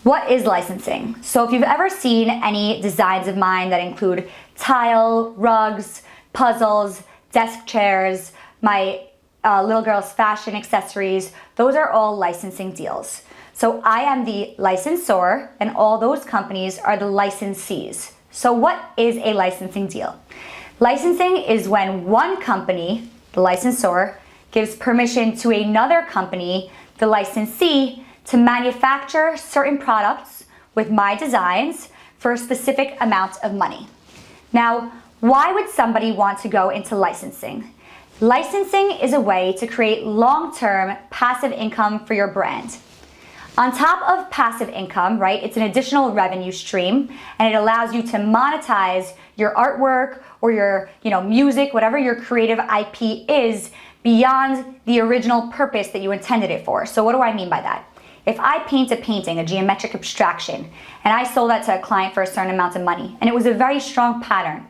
What is licensing? So if you've ever seen any designs of mine that include tile, rugs, puzzles, desk chairs, my little girl's fashion accessories, those are all licensing deals. So I am the licensor and all those companies are the licensees. So what is a licensing deal? Licensing is when one company, the licensor, gives permission to another company, the licensee, to manufacture certain products with my designs for a specific amount of money. Now, why would somebody want to go into licensing? Licensing is a way to create long-term passive income for your brand. On top of passive income, right, it's an additional revenue stream, and it allows you to monetize your artwork or your, music, whatever your creative IP is, beyond the original purpose that you intended it for. So what do I mean by that? If I paint a painting, a geometric abstraction, and I sold that to a client for a certain amount of money, and it was a very strong pattern,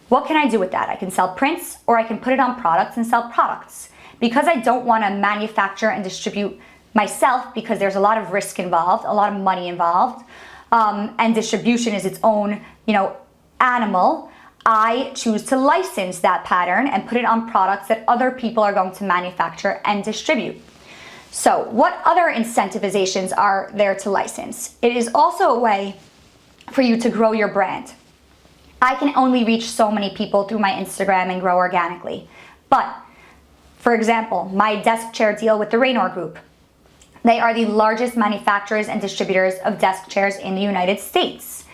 what can I do with that? I can sell prints, or I can put it on products and sell products. Because I don't want to manufacture and distribute myself, because there's a lot of risk involved, a lot of money involved, and distribution is its own, animal, I choose to license that pattern and put it on products that other people are going to manufacture and distribute. So what other incentivizations are there to license? It is also a way for you to grow your brand. I can only reach so many people through my Instagram and grow organically. But, for example, my desk chair deal with the Raynor Group. They are the largest manufacturers and distributors of desk chairs in the United States,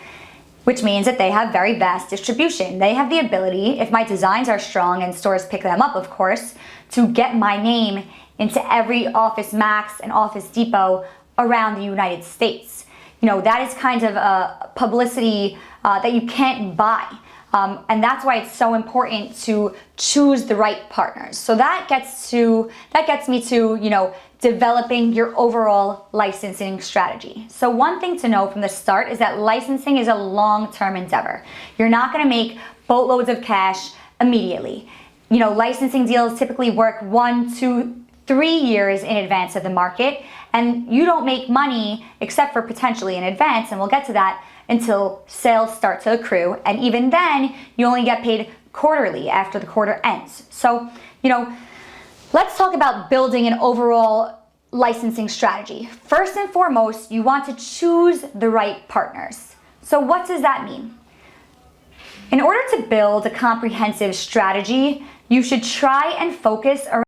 which means that they have very vast distribution. They have the ability, if my designs are strong and stores pick them up, of course, to get my name into every Office Max and Office Depot around the United States. That is kind of a publicity that you can't buy. And that's why it's so important to choose the right partners. So that gets me to, developing your overall licensing strategy. So one thing to know from the start is that licensing is a long-term endeavor. You're not gonna make boatloads of cash immediately. Licensing deals typically work 1, 2, 3 years in advance of the market, and you don't make money except for potentially in advance, and we'll get to that, until sales start to accrue, and even then you only get paid quarterly after the quarter ends. So let's talk about building an overall licensing strategy. First and foremost, you want to choose the right partners. So what does that mean? In order to build a comprehensive strategy, you should try and focus around